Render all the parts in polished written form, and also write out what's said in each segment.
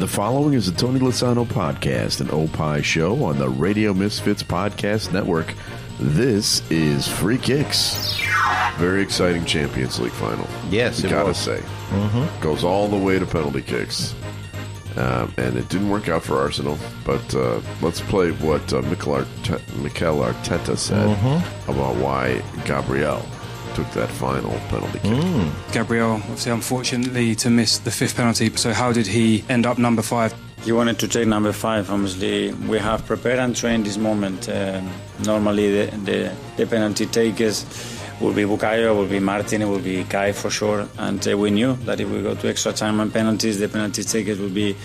The following is a Tony Lasano podcast, an Opie show on the Radio Misfits Podcast Network. This is Free Kicks. Very exciting Champions League final. Yes, you gotta say. Mm-hmm. Goes all the way to penalty kicks. And it didn't work out for Arsenal, but let's play what Mikel Arteta said about why Gabriel took that final penalty kick. Gabriel, obviously, unfortunately, to miss the fifth penalty. So how did he end up number 5? He wanted to take number 5. Obviously, we have prepared and trained this moment. Normally, the penalty takers will be Bukayo, will be Martin, it will be Kai for sure. And we knew that if we go to extra time and penalties, the penalty takers will be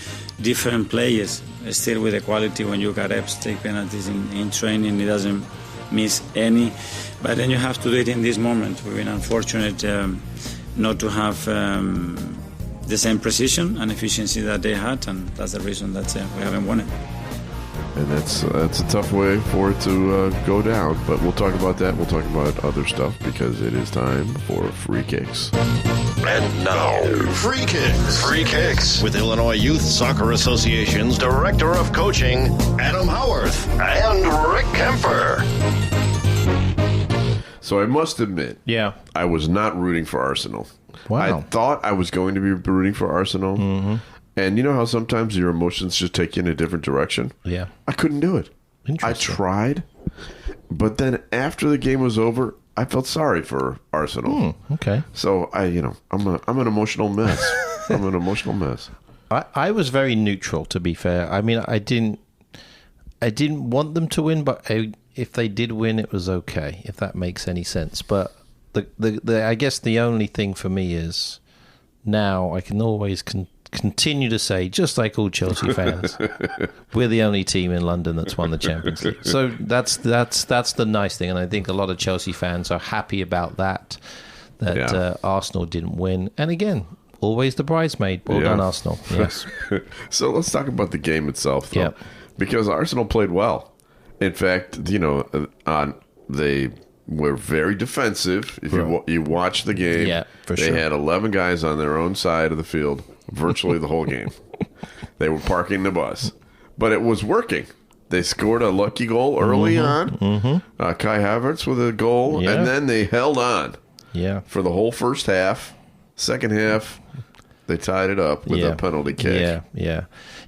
different players. Still with the quality when you got reps, take penalties in training, he doesn't miss any. But then you have to do it in this moment. We've been unfortunate not to have the same precision and efficiency that they had, and that's the reason that we haven't won it. And that's a tough way for it to go down. But we'll talk about that. We'll talk about other stuff because it is time for Free Kicks. And now, Free Kicks. Free Kicks with Illinois Youth Soccer Association's Director of Coaching, Adam Howarth, and Rick Kemper. So I must admit, I was not rooting for Arsenal. Wow. I thought I was going to be rooting for Arsenal. Mm-hmm. And you know how sometimes your emotions just take you in a different direction? Yeah. I couldn't do it. I tried. But then after the game was over, I felt sorry for Arsenal. Okay. So I'm an emotional mess. I'm an emotional mess. I was very neutral, to be fair. I mean, I didn't want them to win, but if they did win, it was okay, if that makes any sense. But the I guess the only thing for me is now I can always continue to say, just like all Chelsea fans, we're the only team in London that's won the Champions League. So that's the nice thing, and I think a lot of Chelsea fans are happy about that Arsenal didn't win. And again, always the bridesmaid. Well done, Arsenal. Yes. So let's talk about the game itself, though, because Arsenal played well. In fact, they were very defensive. If you watch the game, they had 11 guys on their own side of the field virtually the whole game. They were parking the bus. But it was working. They scored a lucky goal early on. Kai Havertz with a goal, and then they held on for the whole first half. Second half, they tied it up with a penalty kick.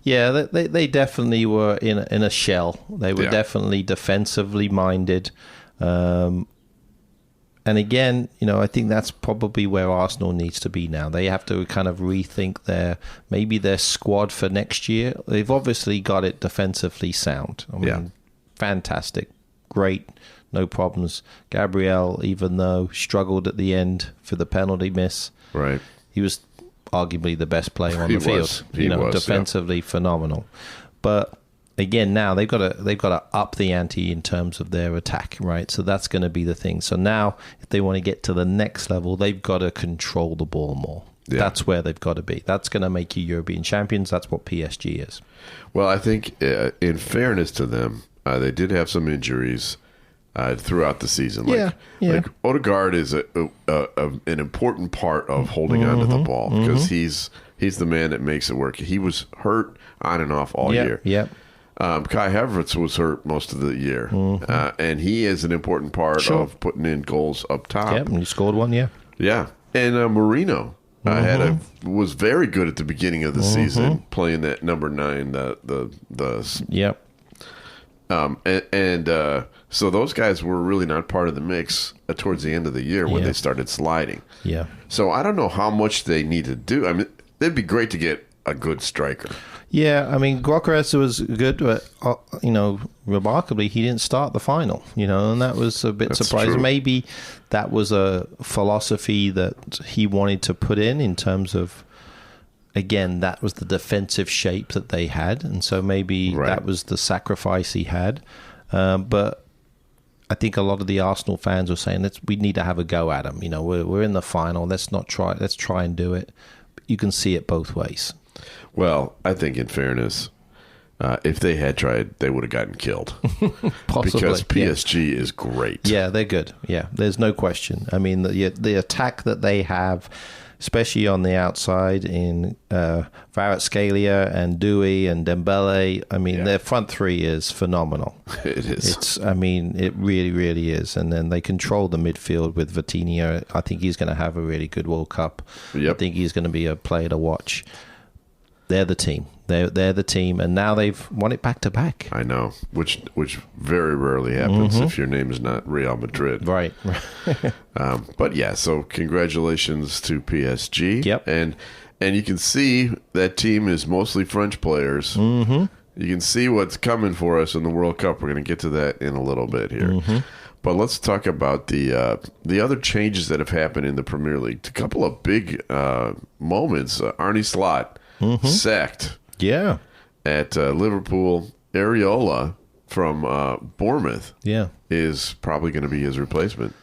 Yeah, they definitely were in a shell. They were definitely defensively minded. And again, I think that's probably where Arsenal needs to be now. They have to kind of rethink their squad for next year. They've obviously got it defensively sound. I mean, fantastic, great, no problems. Gabriel, even though struggled at the end for the penalty miss, he was arguably the best player on the field. He was defensively phenomenal. But again, now they've got to up the ante in terms of their attack, right? So that's going to be the thing. So now, if they want to get to the next level, they've got to control the ball more. Yeah. That's where they've got to be. That's going to make you European champions. That's what PSG is. Well, I think in fairness to them, they did have some injuries throughout the season. Like Odegaard is an important part of holding on to the ball because he's the man that makes it work. He was hurt on and off all year. Kai Havertz was hurt most of the year, and he is an important part of putting in goals up top. Yep, and he scored one, Yeah, and Marino was very good at the beginning of the season, playing that number 9. So those guys were really not part of the mix towards the end of the year when they started sliding. Yeah. So I don't know how much they need to do. I mean, it'd be great to get a good striker. Yeah, I mean, Gyökeres was good, but, remarkably, he didn't start the final, and that was a bit surprising. True. Maybe that was a philosophy that he wanted to put in terms of, again, that was the defensive shape that they had, and so maybe that was the sacrifice he had. But I think a lot of the Arsenal fans were saying, we need to have a go at him. We're in the final. Let's try and do it. But you can see it both ways. Well, I think in fairness, if they had tried, they would have gotten killed. Possibly. Because PSG is great. Yeah, they're good. Yeah, there's no question. I mean, the attack that they have, especially on the outside in Kvaratskhelia and Dewey and Dembele. I mean, their front three is phenomenal. It is. It really, really is. And then they control the midfield with Vitinha. I think he's going to have a really good World Cup. Yep. I think he's going to be a player to watch. They're the team. They're the team, and now they've won it back to back. I know, which very rarely happens if your name is not Real Madrid. Right. But yeah, so congratulations to PSG. Yep. And you can see that team is mostly French players. Mm-hmm. You can see what's coming for us in the World Cup. We're going to get to that in a little bit here. Mm-hmm. But let's talk about the other changes that have happened in the Premier League. A couple of big moments. Arne Slot sacked. Yeah. At Liverpool. Areola from Bournemouth is probably going to be his replacement.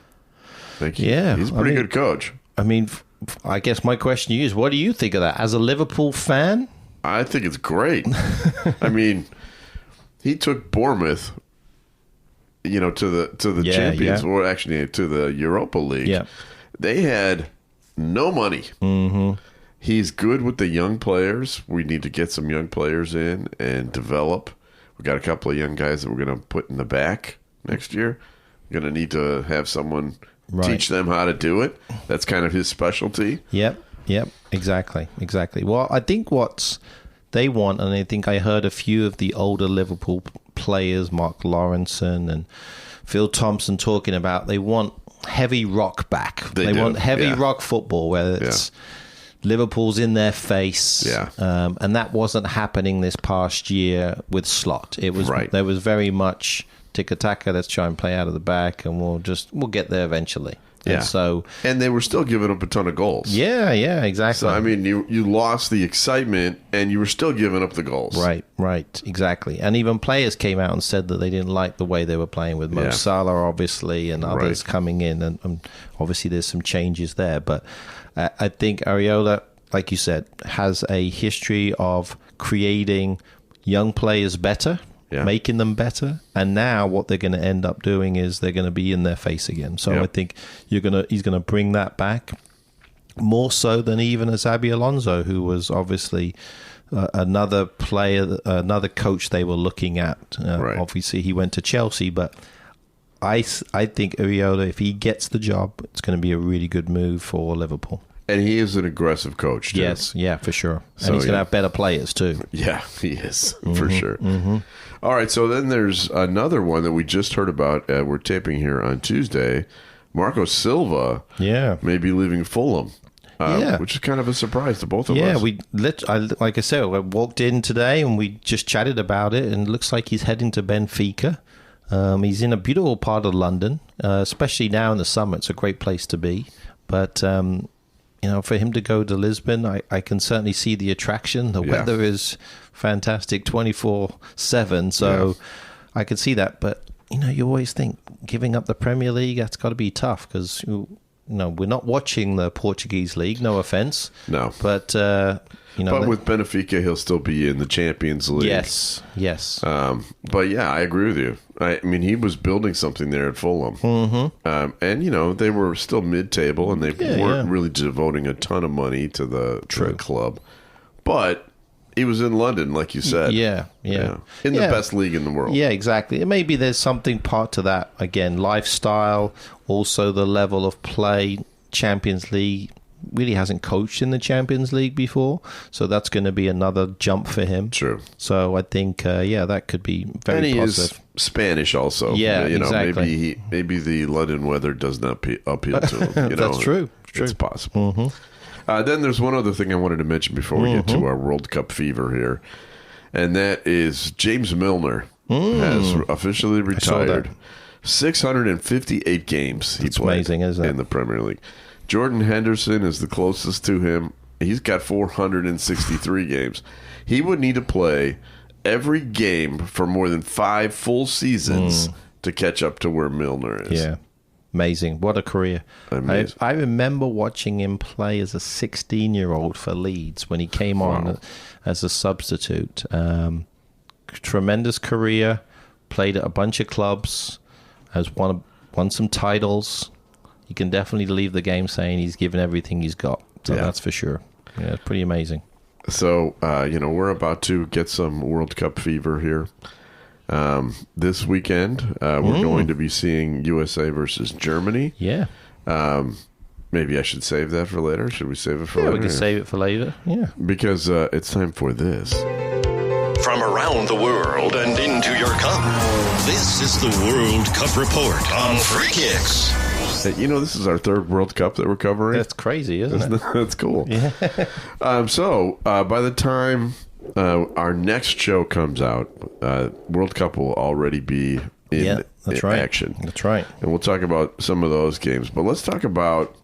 Thank you. Yeah. He's a pretty good coach. I mean, I guess my question to you is, what do you think of that? As a Liverpool fan? I think it's great. I mean, he took Bournemouth, to the Champions, or actually to the Europa League. Yeah. They had no money. Mm-hmm. He's good with the young players. We need to get some young players in and develop. We got a couple of young guys that we're going to put in the back next year. We're going to need to have someone teach them how to do it. That's kind of his specialty. Yep, exactly. Well, I think what they want, and I think I heard a few of the older Liverpool players, Mark Lawrenson and Phil Thompson, talking about they want heavy rock back. They want heavy rock football, where it's Liverpool's in their face, and that wasn't happening this past year with Slot. It was there was very much tiki-taka. Let's try and play out of the back, and we'll get there eventually. Yeah. And they were still giving up a ton of goals. Yeah, exactly. So I mean, you lost the excitement, and you were still giving up the goals. Right, exactly. And even players came out and said that they didn't like the way they were playing with Mo Salah, obviously, and others coming in, and obviously there's some changes there. But I think Areola, like you said, has a history of creating young players better. Yeah. Making them better, and now what they're going to end up doing is they're going to be in their face again. So I think he's going to bring that back more so than even Xabi Alonso, who was obviously another player, another coach they were looking at. Obviously, he went to Chelsea, but I think Areola, if he gets the job, it's going to be a really good move for Liverpool. And he is an aggressive coach, too. Yes, for sure. And he's going to have better players, too. Yeah, he is, for sure. Mm-hmm. All right, so then there's another one that we just heard about. We're taping here on Tuesday. Marco Silva may be leaving Fulham, which is kind of a surprise to both of us. Yeah, like I said, I walked in today and we just chatted about it, and it looks like he's heading to Benfica. He's in a beautiful part of London, especially now in the summer. It's a great place to be. But for him to go to Lisbon, I can certainly see the attraction. The weather is fantastic 24/7, so I could see that. But, you always think giving up the Premier League, that's got to be tough because, we're not watching the Portuguese league, no offense. No. But, but with Benfica, he'll still be in the Champions League. Yes. But yeah, I agree with you. I mean, he was building something there at Fulham. Mm-hmm. And, they were still mid-table, and they weren't really devoting a ton of money to the club. But he was in London, like you said. Yeah. In the best league in the world. Yeah, exactly. Maybe there's something part to that. Again, lifestyle, also the level of play, Champions League. Really hasn't coached in the Champions League before, so that's going to be another jump for him. True. So I think, that could be very positive. And he is Spanish also. Yeah, exactly. Maybe the London weather does not appeal to him. That's true. It's possible. Mm-hmm. Then there's one other thing I wanted to mention before we get to our World Cup fever here, and that is James Milner has officially retired. 658 games he played amazing, isn't it? In the Premier League. Jordan Henderson is the closest to him. He's got 463 games. He would need to play every game for more than 5 full seasons to catch up to where Milner is. Yeah. Amazing. What a career. Amazing. I remember watching him play as a 16-year-old for Leeds when he came on as a substitute. Tremendous career. Played at a bunch of clubs. Has won some titles. You can definitely leave the game saying he's given everything he's got. So that's for sure. Yeah, it's pretty amazing. So, we're about to get some World Cup fever here. This weekend, we're going to be seeing USA versus Germany. Yeah. Maybe I should save that for later. Should we save it for later? We can save it for later. Yeah. Because it's time for this. From around the world and into your cup, this is the World Cup Report on Free Kicks. This is our third World Cup that we're covering. That's crazy, isn't it? That's cool. Yeah. So by the time our next show comes out, World Cup will already be in action. That's right. And we'll talk about some of those games. But let's talk about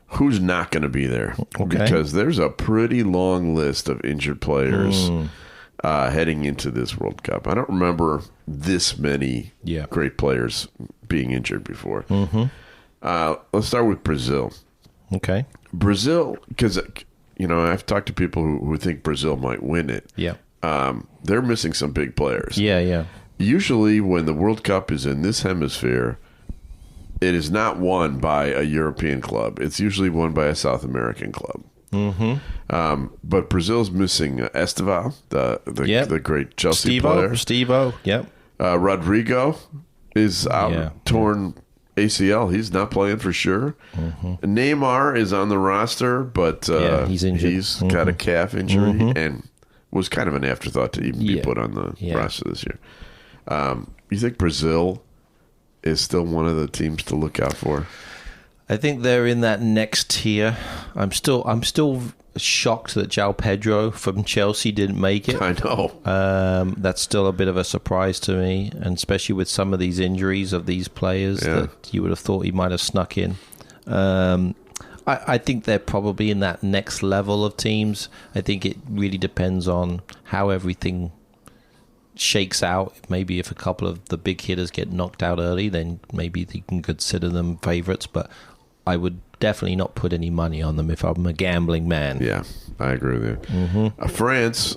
who's not going to be there. Okay. Because there's a pretty long list of injured players heading into this World Cup. I don't remember this many great players being injured before. Mm-hmm. Let's start with Brazil. Okay. Brazil, because, I've talked to people who think Brazil might win it. Yeah. They're missing some big players. Yeah. Usually when the World Cup is in this hemisphere, it is not won by a European club. It's usually won by a South American club. Mm-hmm. But Brazil's missing Esteval, the great Chelsea player. Stevo, yep. Rodrigo is out, torn ACL. He's not playing for sure. Mm-hmm. Neymar is on the roster, but he's injured. He's got a calf injury and was kind of an afterthought to even be put on the roster this year. You think Brazil is still one of the teams to look out for? I think they're in that next tier. I'm still shocked that João Pedro from Chelsea didn't make it. I know. That's still a bit of a surprise to me, and especially with some of these injuries of these players that you would have thought he might have snuck in. I think they're probably in that next level of teams. I think it really depends on how everything shakes out. Maybe if a couple of the big hitters get knocked out early, then maybe you can consider them favorites, but I would definitely not put any money on them if I'm a gambling man. Yeah, I agree with you. Mm-hmm. France,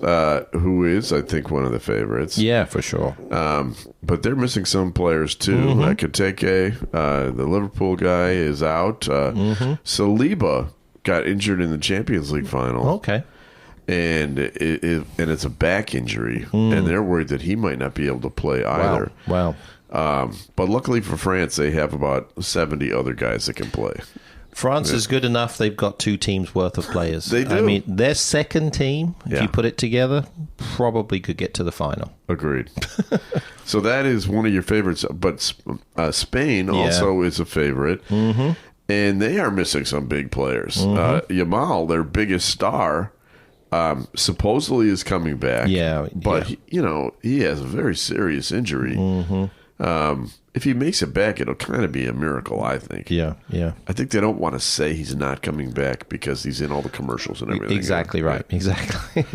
who is, I think, one of the favorites. Yeah, for sure. But they're missing some players, too. Kiteke, the Liverpool guy, is out. Saliba got injured in the Champions League final. Okay. And it's a back injury, and they're worried that he might not be able to play either. Wow. But luckily for France, they have about 70 other guys that can play. France is good enough. They've got 2 teams worth of players. They do. I mean, their second team, if you put it together, probably could get to the final. Agreed. So that is one of your favorites. But Spain also is a favorite. Mm-hmm. And they are missing some big players. Yamal, their biggest star, supposedly is coming back. But he has a very serious injury. If he makes it back, it'll kind of be a miracle, I think. Yeah. I think they don't want to say he's not coming back because he's in all the commercials and everything. Exactly right. Exactly.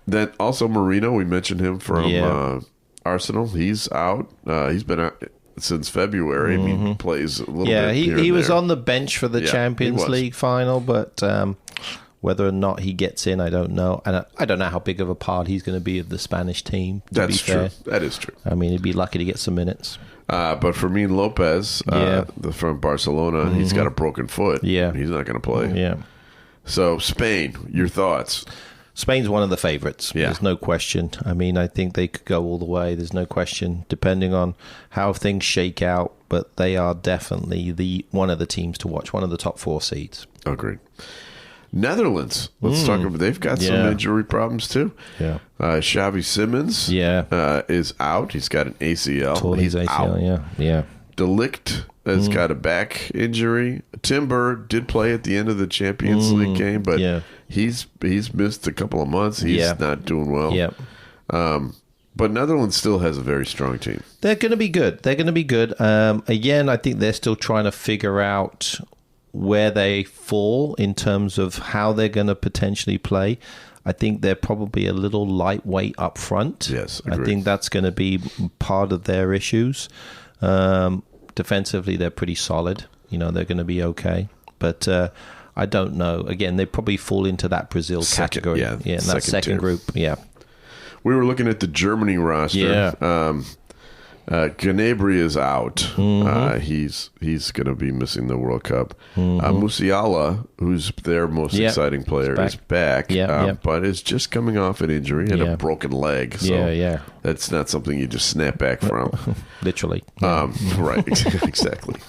Then also Marino, we mentioned him from Arsenal. He's out. He's been out since February. I mean, plays a little bit here he was there. on the bench for the Champions League final, but whether or not he gets in, I don't know. And I don't know how big of a part he's going to be of the Spanish team, That's true. That is true. I mean, he'd be lucky to get some minutes. But Fermin Lopez, from Barcelona, he's got a broken foot. Yeah. He's not going to play. Yeah. So, Spain, your thoughts? Spain's one of the favorites. Yeah. There's no question. I mean, I think they could go all the way. There's no question, depending on how things shake out. But they are definitely one of the teams to watch, one of the top 4 seeds. Agreed. Netherlands. Let's talk about. They've got some injury problems too. Yeah. Xavi Simons. Is out. He's got an ACL. Torn his ACL. Out. Yeah. De Ligt has got a back injury. Timber did play at the end of the Champions League game, but he's missed a couple of months. He's not doing well. Yeah. But Netherlands still has a very strong team. They're going to be good. Again, I think they're still trying to figure out where they fall in terms of how they're going to potentially play. I think they're probably a little lightweight up front. Yes, agreed. I think that's going to be part of their issues. Defensively, they're pretty solid. They're going to be okay. But I don't know. Again, they probably fall into that Brazil category. Yeah, in that second group. Yeah. We were looking at the Germany roster. Yeah. Gnabry is out. He's going to be missing the World Cup. Musiala, who's their most exciting player, is back. But is just coming off an injury and a broken leg. So that's not something you just snap back from. Literally. Right, exactly.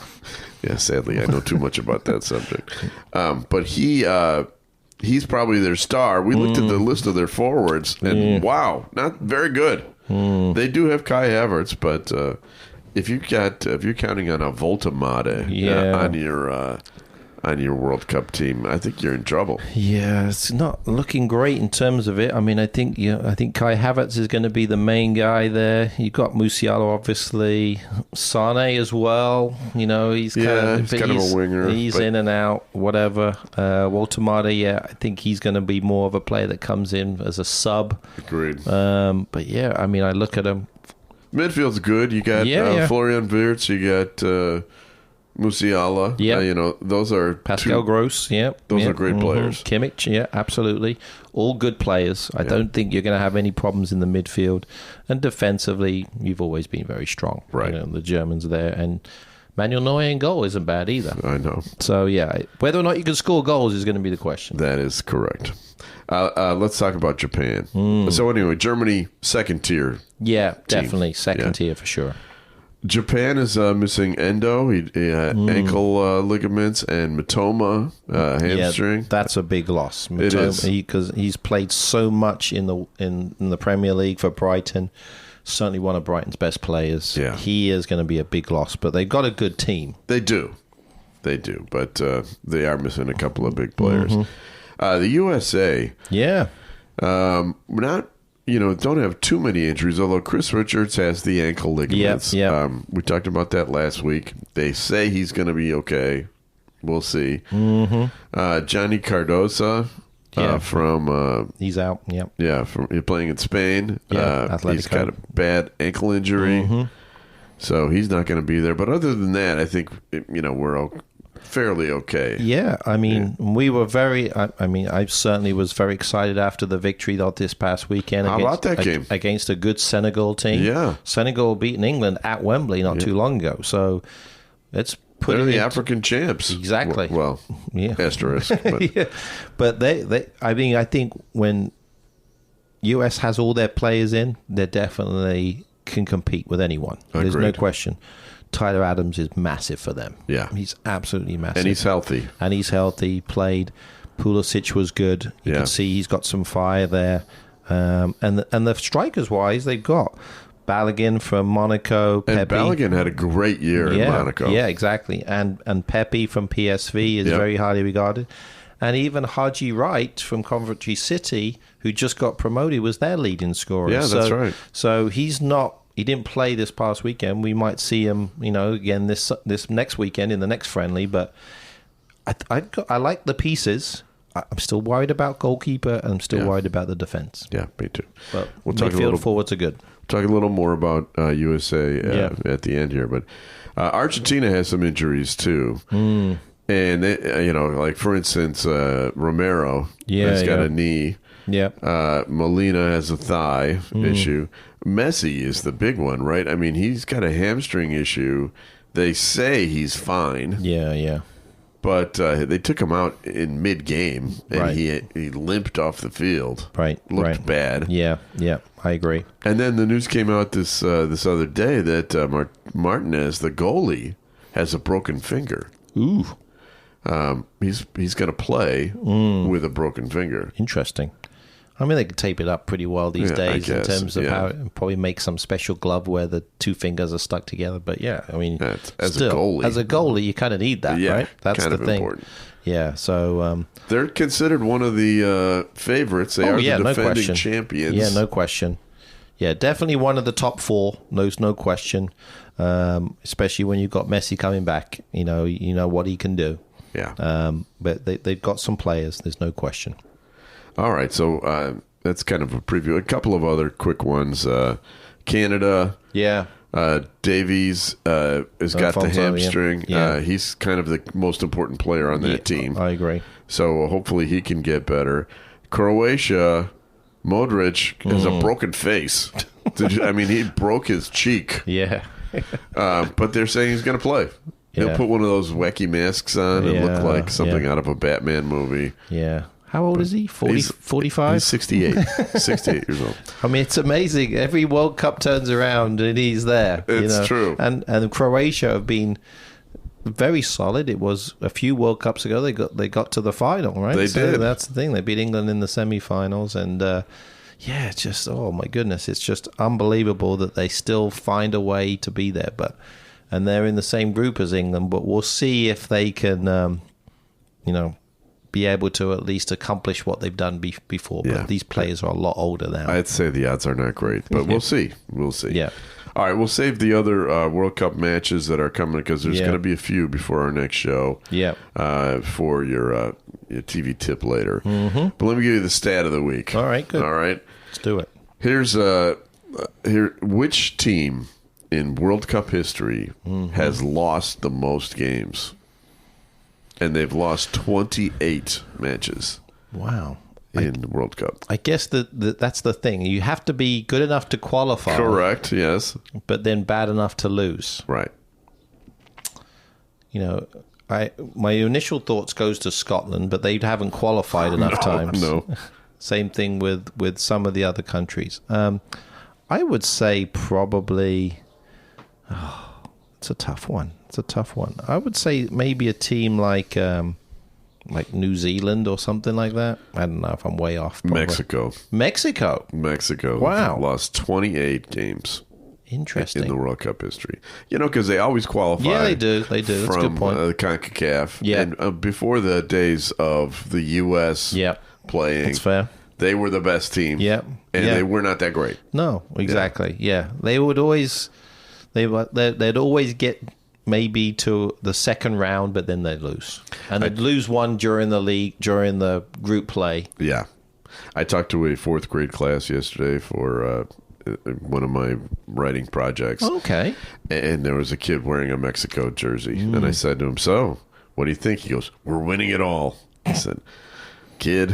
Yeah, sadly, I know too much about that subject. But he's probably their star. We looked at the list of their forwards, and wow, not very good. They do have Kai Havertz, but if you're counting on a Voltemade on your World Cup team, I think you're in trouble. Yeah, it's not looking great in terms of it. I mean, I think Kai Havertz is going to be the main guy there. You've got Musiala, obviously, Sane as well. He's kind of a winger. He's in and out, whatever. Voltemade, I think he's going to be more of a player that comes in as a sub. Agreed. But yeah, I mean, I look at him. Midfield's good. You got Florian Wirtz. You got Musiala. Those are Pascal Gross. Those are great players. Kimmich, absolutely. All good players. I don't think you're going to have any problems in the midfield. And defensively, you've always been very strong. Right. The Germans there. And Manuel Neuer in goal isn't bad either. I know. So, whether or not you can score goals is going to be the question. That is correct. Let's talk about Japan. So anyway, Germany, second tier. Yeah, definitely. Second tier for sure. Japan is missing Endo, ankle ligaments, and Mitoma, hamstring. Yeah, that's a big loss. Mitoma, it is, because he's played so much in the Premier League for Brighton. Certainly one of Brighton's best players. Yeah. He is going to be a big loss, but they've got a good team. They do, but they are missing a couple of big players. The USA, not. Don't have too many injuries, although Chris Richards has the ankle ligaments. We talked about that last week. They say he's going to be okay. We'll see. Johnny Cardoza from... he's out, from playing in Spain. He's got a bad ankle injury, so he's not going to be there. But other than that, I think, we're fairly okay. Yeah, I mean, we were I certainly was very excited after the victory this past weekend. How about that game? Against a good Senegal team. Yeah. Senegal beaten England at Wembley not too long ago. So it's they're the African champs. Exactly. Well, asterisk. But, but I think when US has all their players in, they definitely can compete with anyone. Agreed. There's no question. Tyler Adams is massive for them. Yeah. He's absolutely massive. And he's healthy. Played. Pulisic was good. You can see he's got some fire there. And the strikers-wise, they've got Balogun from Monaco. And Pepe. Balogun had a great year in Monaco. Yeah, exactly. And Pepe from PSV is very highly regarded. And even Haji Wright from Coventry City, who just got promoted, was their leading scorer. Yeah, that's right. So he's not... He didn't play this past weekend. We might see him, again this next weekend in the next friendly. But I like the pieces. I'm still worried about goalkeeper, and I'm still worried about the defense. Yeah, me too. But midfield forwards are good. We'll talk a little more about USA at the end here. But Argentina has some injuries too. And they, like for instance, Romero has got a knee. Yeah. Molina has a thigh issue. Messi is the big one, right? I mean, he's got a hamstring issue. They say he's fine. Yeah. But they took him out in mid-game, and he limped off the field. Right. Looked bad. Yeah, I agree. And then the news came out this other day that Martinez, the goalie, has a broken finger. Ooh. He's going to play with a broken finger. Interesting. I mean, they could tape it up pretty well these days in terms of how it probably make some special glove where the two fingers are stuck together. But a goalie, you kind of need that, right? That's kind the thing. Important. Yeah, so they're considered one of the favorites. They are the defending champions. Yeah, no question. Yeah, definitely one of the top four. No question. Especially when you've got Messi coming back. You know what he can do. Yeah. But they've got some players. There's no question. All right, so that's kind of a preview. A couple of other quick ones. Canada. Yeah. Davies has got the hamstring. Yeah. He's kind of the most important player on that team. I agree. So hopefully he can get better. Croatia, Modric has a broken face. He broke his cheek. Yeah. But they're saying he's going to play. He'll put one of those wacky masks on and look like something out of a Batman movie. Yeah. How old is he? 45? He's 68. 68 years old. I mean, it's amazing. Every World Cup turns around and he's there. It's true. And Croatia have been very solid. It was a few World Cups ago they got to the final, right? They did. That's the thing. They beat England in the semi-finals, and it's just, oh my goodness, it's just unbelievable that they still find a way to be there. And they're in the same group as England, but we'll see if they can, be able to at least accomplish what they've done before. But these players are a lot older now. I'd say the odds are not great, but we'll see. We'll see. Yeah. All right, we'll save the other World Cup matches that are coming because there's going to be a few before our next show. Yeah. For your TV tip later. Mm-hmm. But let me give you the stat of the week. All right, good. All right. Let's do it. Here's which team in World Cup history has lost the most games? And they've lost 28 matches. Wow. In the World Cup. I guess that's the thing. You have to be good enough to qualify. Correct, yes. But then bad enough to lose. Right. My initial thoughts goes to Scotland, but they haven't qualified enough times. No. Same thing with some of the other countries. I would say probably... it's a tough one. I would say maybe a team like New Zealand or something like that. I don't know if I'm way off. Probably. Mexico. Wow. Lost 28 games. Interesting. In the World Cup history. Because they always qualify. Yeah, they do. That's a good point. From CONCACAF. Yeah. And before the days of the U.S. playing. That's fair. They were the best team. Yeah. And they were not that great. No, exactly. Yeah. They would always... They'd always get maybe to the second round, but then they'd lose. And they'd lose one during the group play. Yeah. I talked to a fourth grade class yesterday for one of my writing projects. Okay. And there was a kid wearing a Mexico jersey. And I said to him, so, what do you think? He goes, we're winning it all. I said... Kid,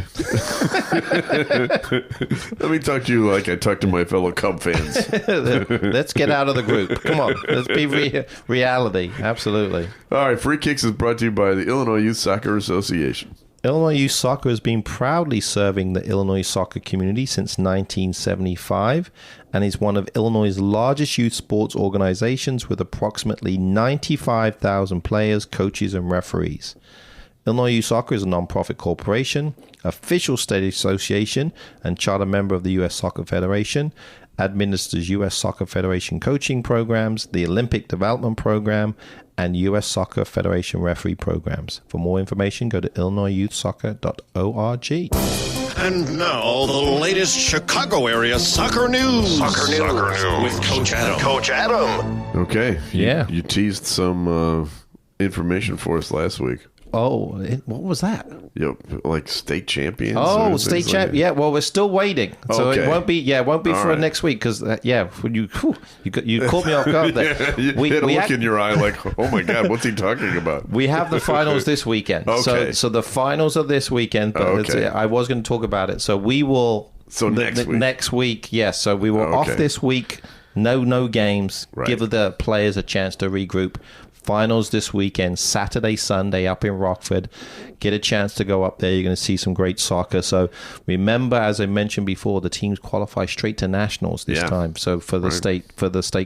let me talk to you like I talk to my fellow Cub fans. Let's get out of the group. Come on, let's be reality. Absolutely. All right, Free Kicks is brought to you by the Illinois Youth Soccer Association. Illinois Youth Soccer has been proudly serving the Illinois soccer community since 1975 and is one of Illinois' largest youth sports organizations with approximately 95,000 players, coaches, and referees. Illinois Youth Soccer is a non-profit corporation, official state association, and charter member of the U.S. Soccer Federation, administers U.S. Soccer Federation coaching programs, the Olympic Development Program, and U.S. Soccer Federation referee programs. For more information, go to illinoisyouthsoccer.org. And now, the latest Chicago area soccer news. Soccer news with Coach Adam. Coach Adam. Okay. Yeah. You teased some information for us last week. Oh, what was that? Like state champions. Oh, state champ. Yeah. Well, we're still waiting, so okay. It won't be. Yeah, it won't be for next week because when you caught me off guard there. You had a look in your eye like, oh my God, what's he talking about? We have the finals this weekend. Okay. So the finals are this weekend. But I was going to talk about it. So we will. So next week. Next week, yes. So we were off this week. No games. Right. Give the players a chance to regroup. Finals this weekend, Saturday, Sunday, up in Rockford. Get a chance to go up there. You're going to see some great soccer. So remember, as I mentioned before, the teams qualify straight to nationals this time. So for the state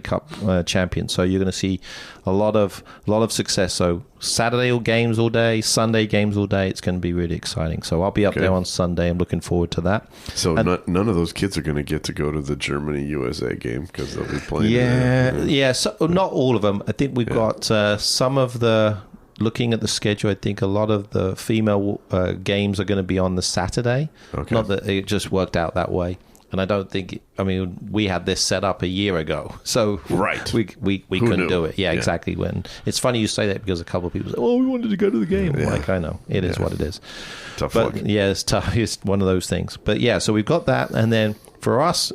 cup champions. So you're going to see a lot of success. So Saturday games all day, Sunday games all day. It's going to be really exciting. So I'll be up there on Sunday. I'm looking forward to that. So none of those kids are going to get to go to the Germany-USA game because they'll be playing. Yeah. So not all of them. I think we've got some of the. Looking at the schedule, I think a lot of the female games are going to be on the Saturday. Okay. Not that it just worked out that way. And I don't think, we had this set up a year ago. So we couldn't do it. Yeah, exactly. When it's funny you say that because a couple of people say, we wanted to go to the game. I'm like, I know. It is what it is. Tough luck. Yeah, it's tough. It's one of those things. But yeah, so we've got that. And then for us,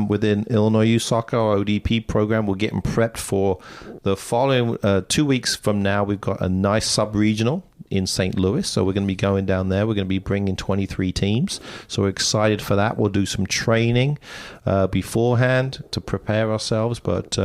within Illinois Youth Soccer, our ODP program, we're getting prepped for the following 2 weeks from now. We've got a nice sub-regional in St. Louis. So we're going to be going down there. We're going to be bringing 23 teams. So we're excited for that. We'll do some training beforehand to prepare ourselves, but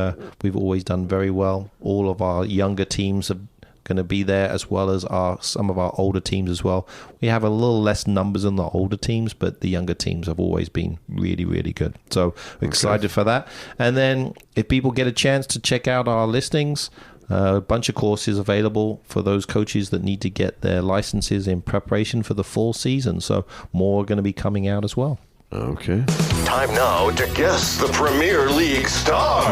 we've always done very well. All of our younger teams are going to be there, as well as some of our older teams as well. We have a little less numbers in the older teams, but the younger teams have always been really, really good. So we're excited for that. And then if people get a chance to check out our listings, a bunch of courses available for those coaches that need to get their licenses in preparation for the fall season. So more are going to be coming out as well. Okay. Time now to guess the Premier League star.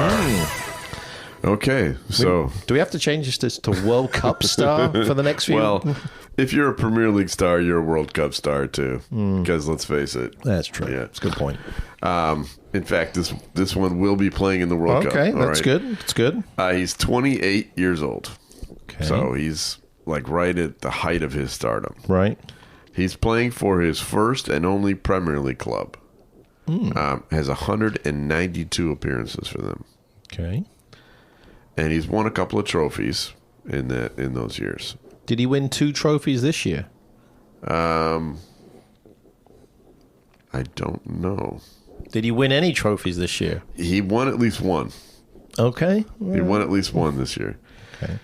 Okay, so... Do we have to change this to World Cup star for the next few? Well, if you're a Premier League star, you're a World Cup star too. Because let's face it. That's true. Yeah. That's a good point. In fact, this one will be playing in the World Cup. Okay, that's good. That's good. He's 28 years old. Okay. So he's like right at the height of his stardom. Right. He's playing for his first and only Premier League club. Has 192 appearances for them. Okay. And he's won a couple of trophies in those years. Did he win 2 trophies this year? I don't know. Did he win any trophies this year? He won at least one. Okay. He won at least one this year. Okay.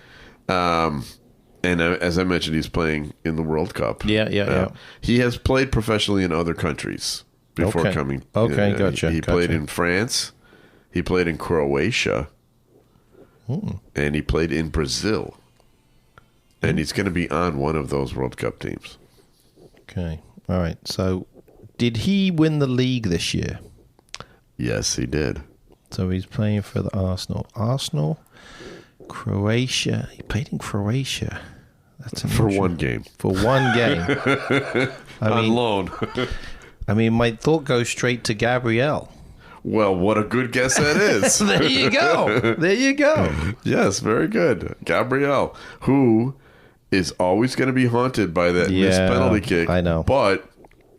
And as I mentioned, he's playing in the World Cup. Yeah. He has played professionally in other countries before coming. Okay, gotcha. He played in France. He played in Croatia. And he played in Brazil. And he's going to be on one of those World Cup teams. Okay. All right. So, did he win the league this year? Yes, he did. So, he's playing for the Arsenal, Croatia. He played in Croatia. That's for one game. For one game. On loan. I mean, my thought goes straight to Gabriel. Well, what a good guess that is. There you go. There you go. Yes, very good. Gabriel, who is always going to be haunted by that missed penalty kick. I know. But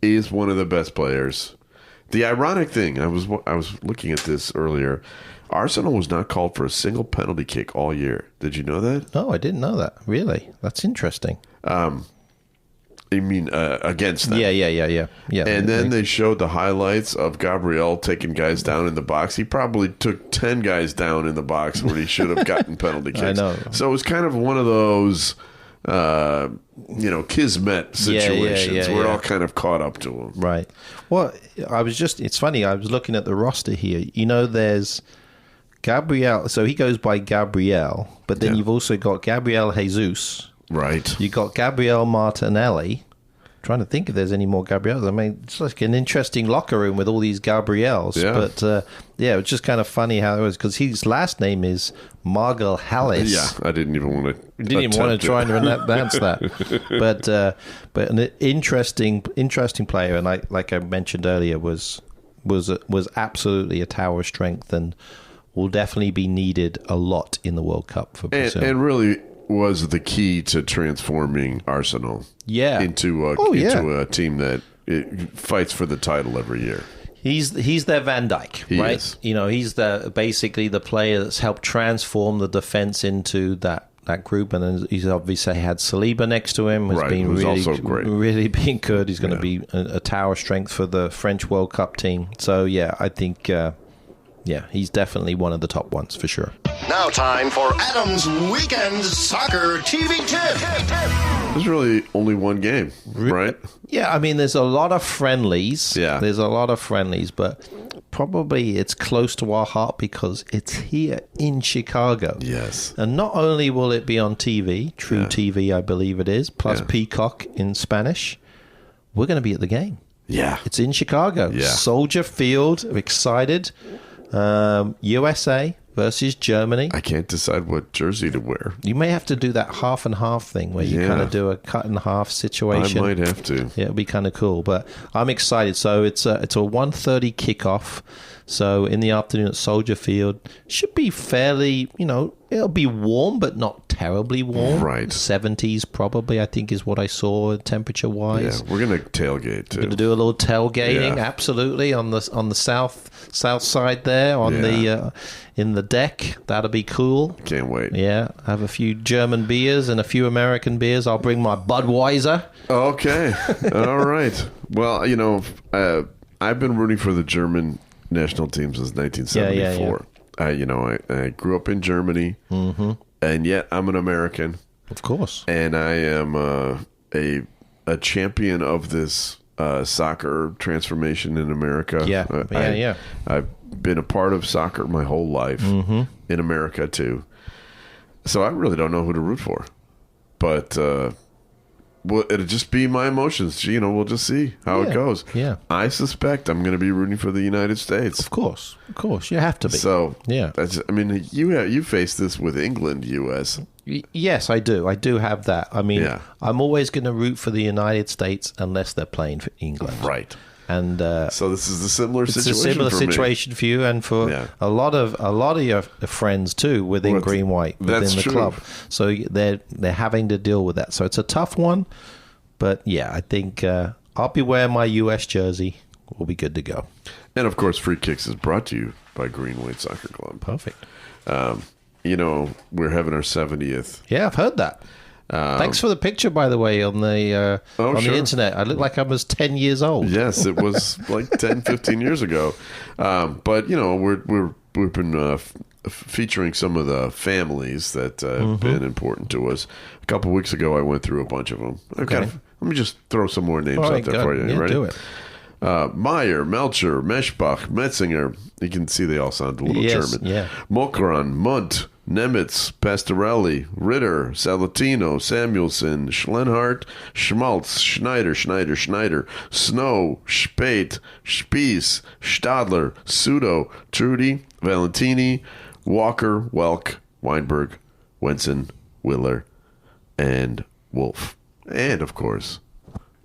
is one of the best players. The ironic thing, I was looking at this earlier. Arsenal was not called for a single penalty kick all year. Did you know that? No, I didn't know that. Really? That's interesting. I mean, against them. Yeah. And then they showed the highlights of Gabriel taking guys down in the box. He probably took 10 guys down in the box where he should have gotten penalty kicks. I know. So it was kind of one of those, kismet situations where it all kind of caught up to him. Right. Well, it's funny. I was looking at the roster here. There's Gabriel. So he goes by Gabriel, but then you've also got Gabriel Jesus. Right. You got Gabriel Martinelli. I'm trying to think if there's any more Gabriels. I mean, it's like an interesting locker room with all these Gabriels. Yeah. But it's just kind of funny how it was, because his last name is Margalhalis. Yeah, I didn't even want to. Didn't even want to try and announce that. But an interesting player, and like I mentioned earlier, was absolutely a tower of strength, and will definitely be needed a lot in the World Cup for Brazil. And really was the key to transforming Arsenal into a team that fights for the title every year. He's their Van Dijk, right? Is. He's basically the player that's helped transform the defense into that group, and then he's obviously had Saliba next to him, who's been really being good. He's going to be a tower strength for the French World Cup team. So I think he's definitely one of the top ones for sure. Now time for Adam's Weekend Soccer TV Tip. There's really only one game, right? Yeah, I mean, there's a lot of friendlies. Yeah. There's a lot of friendlies, but probably it's close to our heart because it's here in Chicago. Yes. And not only will it be on TV, True TV, I believe it is, plus Peacock in Spanish, we're going to be at the game. Yeah. It's in Chicago. Yeah. Soldier Field. I'm excited. USA versus Germany. I can't decide what jersey to wear. You may have to do that half and half thing where you kind of do a cut and half situation. I might have to. Yeah, it'll be kind of cool. But I'm excited. So it's a 1:30 kickoff. So in the afternoon at Soldier Field, should be fairly, It'll be warm, but not terribly warm. Right. 70s probably, I think, is what I saw temperature-wise. Yeah, we're going to tailgate, too. Going to do a little tailgating, absolutely, on the south side there, in the deck. That'll be cool. Can't wait. Yeah, I have a few German beers and a few American beers. I'll bring my Budweiser. Okay. All right. Well, I've been rooting for the German national team since 1974. I grew up in Germany, and yet I'm an American. Of course. And I am a champion of this soccer transformation in America. Yeah. I've been a part of soccer my whole life, in America, too. So I really don't know who to root for. But it'll just be my emotions. We'll just see how it goes. Yeah. I suspect I'm going to be rooting for the United States. Of course. You have to be. So, yeah. You faced this with England, U.S. Yes, I do. I do have that. I'm always going to root for the United States unless they're playing for England. Right. And so this is a similar situation. It's a similar situation for you and for a lot of your friends too within Green White within the club. So they're having to deal with that. So it's a tough one, but I think I'll be wearing my US jersey. We'll be good to go. And of course, Free Kicks is brought to you by Green White Soccer Club. Perfect. We're having our 70th. Yeah, I've heard that. Thanks for the picture, by the way, on the the internet. I look like I was 10 years old. Yes, it was like 10, 15 years ago. But we've been featuring some of the families that have been important to us. A couple weeks ago, I went through a bunch of them. Okay. Let me just throw some more names out there for you. Yeah, ready? Do it. Meyer, Melcher, Meschbach, Metzinger. You can see they all sound a little German. Yeah. Mokran, Munt, Nemitz, Pastorelli, Ritter, Salatino, Samuelson, Schlenhart, Schmaltz, Schneider, Snow, Spate, Spies, Stadler, Sudo, Trudy, Valentini, Walker, Welk, Weinberg, Wenson, Willer, and Wolf. And, of course,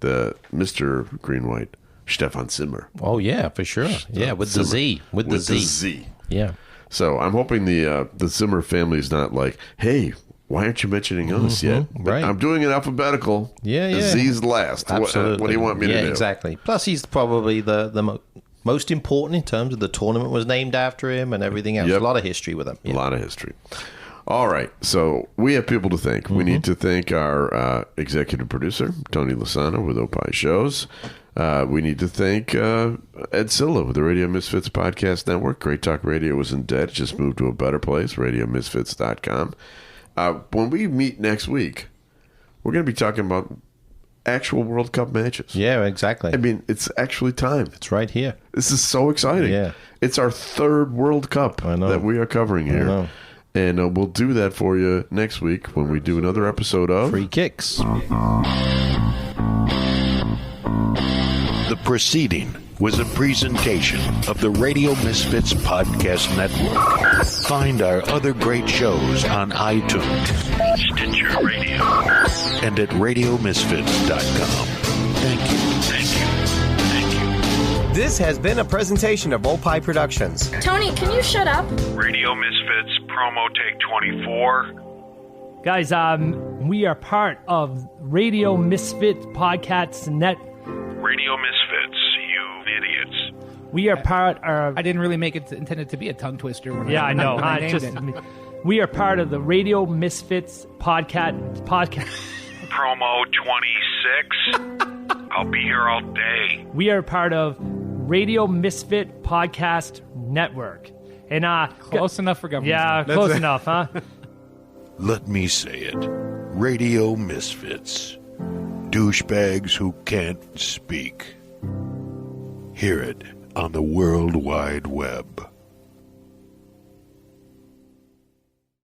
the Mr. Green White, Stefan Zimmer. Oh, yeah, for sure. Yeah, with the Z. With the Z. Yeah. So I'm hoping the Zimmer family is not like, hey, why aren't you mentioning us yet? Right. I'm doing it alphabetical. Yeah. Z's last. Absolutely. What do you want me to do? Yeah, exactly. Plus, he's probably the most important in terms of the tournament was named after him and everything else. Yep. A lot of history with him. Yeah. A lot of history. All right. So we have people to thank. We need to thank our executive producer, Tony Lasano, with Opie Shows. We need to thank Ed Silla with the Radio Misfits Podcast Network. Great Talk Radio wasn't dead. It just moved to a better place, radiomisfits.com. When we meet next week, we're going to be talking about actual World Cup matches. Yeah, exactly. It's actually time. It's right here. This is so exciting. Yeah. It's our third World Cup that we are covering here. I know. And we'll do that for you next week when we do another episode of Free Kicks. The proceeding was a presentation of the Radio Misfits Podcast Network. Find our other great shows on iTunes, Stitcher Radio, and at radiomisfits.com. Thank you. This has been a presentation of Opie Productions. Tony, can you shut up? Radio Misfits, promo take 24. Guys, we are part of Radio Misfits Podcast Net. Radio Misfits, you idiots. We are part of... I didn't really make it intended to be a tongue twister. I know. We are part of the Radio Misfits Podcast. Promo 26. I'll be here all day. We are part of Radio Misfit Podcast Network. And close enough for government. Yeah, close enough, huh? Let me say it. Radio Misfits. Douchebags who can't speak. Hear it on the World Wide Web.